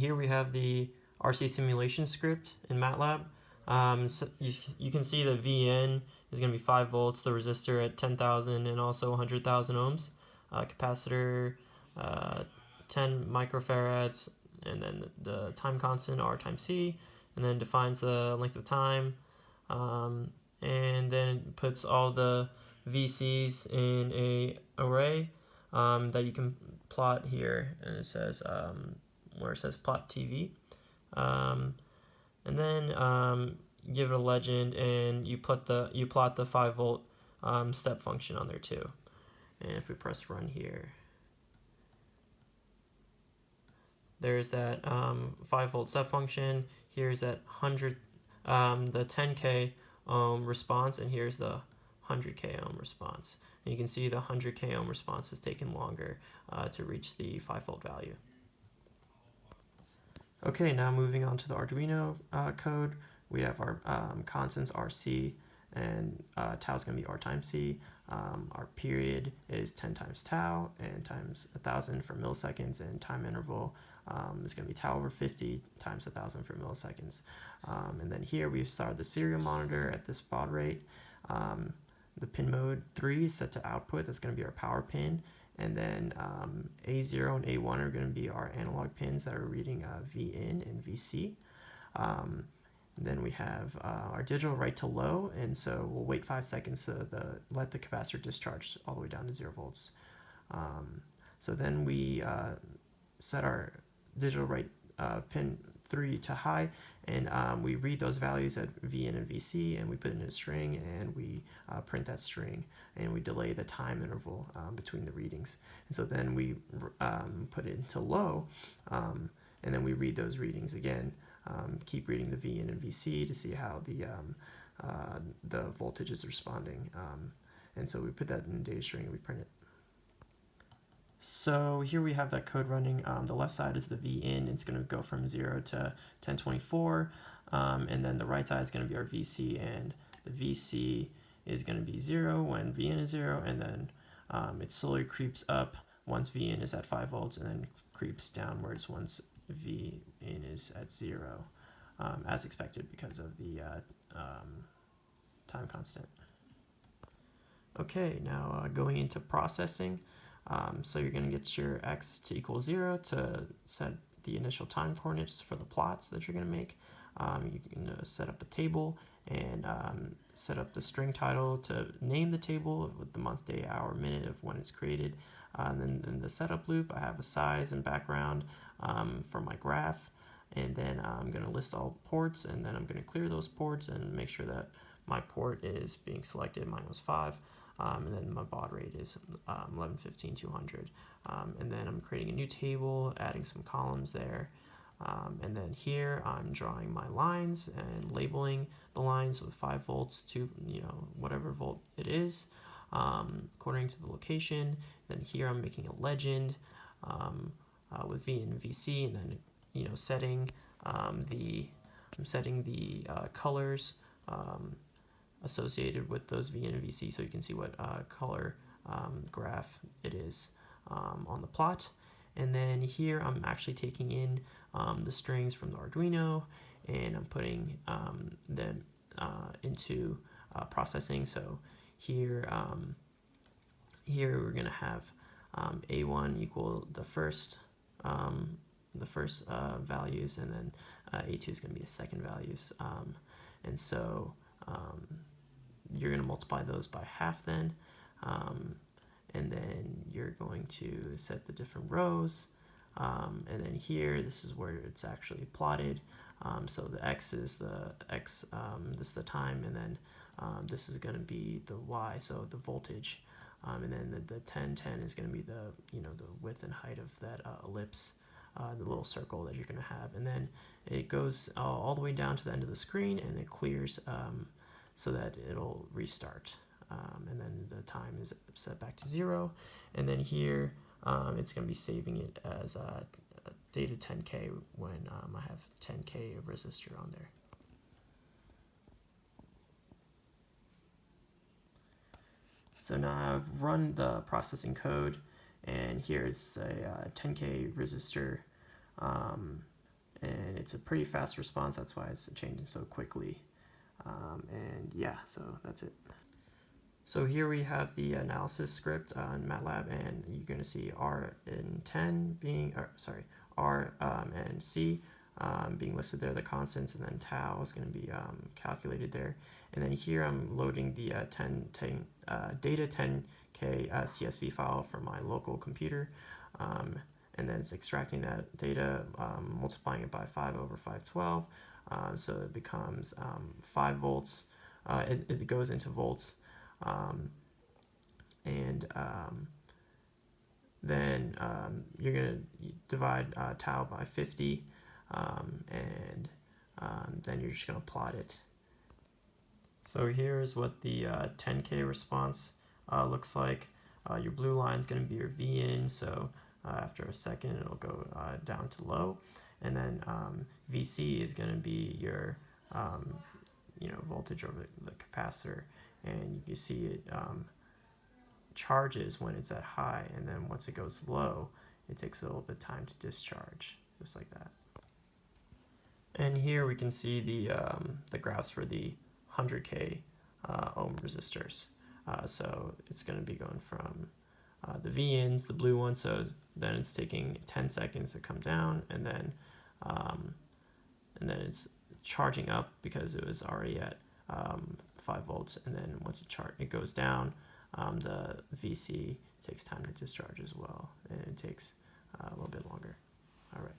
here we have the RC simulation script in MATLAB. So you can see the VN is going to be 5 volts, the resistor at 10,000 and also 100,000 ohms, capacitor 10 microfarads, and then the time constant R times C, and then defines the length of time, and then puts all the VCs in a array that you can plot here, and it says where it says plot TV, and then give it a legend, and you plot the 5 volt step function on there too. And if we press run here, there's that 5 volt step function. Here's that 100 the 10k ohm response, and here's the 100k ohm response. And you can see the 100k ohm response is taking longer to reach the 5 volt value. Okay, now moving on to the Arduino code, we have our constants RC, and tau is going to be R times C. Our period is 10 times tau, and times 1,000 for milliseconds, and time interval is going to be tau over 50 times 1,000 for milliseconds. And then here we've started the serial monitor at this baud rate. The pin mode 3 is set to output. That's going to be our power pin. And then A0 and A1 are going to be our analog pins that are reading Vin and Vc. Then we have our digital write to low, and so we'll wait 5 seconds to let the capacitor discharge all the way down to 0 volts. So then we set our digital write pin 3 to high, and we read those values at Vn and Vc, and we put it in a string, and we print that string, and we delay the time interval between the readings. And so then we put it into low, and then we read those readings again. Keep reading the Vn and Vc to see how the voltage is responding. And so we put that in the data string and we print it. So here we have that code running. The left side is the Vin. It's going to go from 0 to 1024. And then the right side is going to be our Vc, and the Vc is going to be 0 when Vn is 0, and then it slowly creeps up once Vn is at 5 volts, and then creeps downwards once Vn is at 0, as expected because of the time constant. Okay, now going into processing. So you're going to get your x to equal 0 to set the initial time coordinates for the plots that you're going to make. You can set up a table and set up the string title to name the table with the month, day, hour, minute of when it's created. And then in the setup loop, I have a size and background for my graph. And then I'm going to list all ports, and then I'm going to clear those ports and make sure that my port is being selected. Mine was 5. And then my baud rate is 1115/200. And then I'm creating a new table, adding some columns there. And then here I'm drawing my lines and labeling the lines with 5 volts to whatever volt it is, according to the location. Then here I'm making a legend with V and VC, and then setting the colors associated with those V and VC, so you can see what color graph it is on the plot. And then here I'm actually taking in the strings from the Arduino, and I'm putting them into processing. So here we're going to have A1 equal the first values, and then A2 is going to be the second values. And so you're going to multiply those by half then, and then you're going to set the different rows, and then here this is where it's actually plotted. So the x is the x, this is the time, and then this is going to be the y, so the voltage, and then the 1010 is going to be the the width and height of that ellipse, the little circle that you're going to have. And then it goes all the way down to the end of the screen, and it clears so that it'll restart, and then the time is set back to 0. And then here it's going to be saving it as data 10k when I have 10k resistor on there. So now I've run the processing code, and here's a 10k resistor it's a pretty fast response. That's why it's changing so quickly. And yeah, so that's it. So here we have the analysis script in MATLAB, and you're going to see R and 10 being, R and C being listed there, the constants, and then tau is going to be calculated there. And then here I'm loading the data 10K CSV file from my local computer. And then it's extracting that data, multiplying it by 5 over 512. So it becomes 5 volts. It goes into volts. Then you're going to divide tau by 50, and then you're just going to plot it. So here's what the 10K response looks like. Your blue line is going to be your V in, so after a second it'll go down to low, and then VC is going to be your voltage over the capacitor, and you can see it charges when it's at high, and then once it goes low it takes a little bit of time to discharge, just like that. And here we can see the graphs for the 100K ohm resistors. So it's going to be going from the V-ins, the blue one, so then it's taking 10 seconds to come down, and then it's charging up because it was already at 5 volts, and then once it goes down, the VC takes time to discharge as well, and it takes a little bit longer. All right.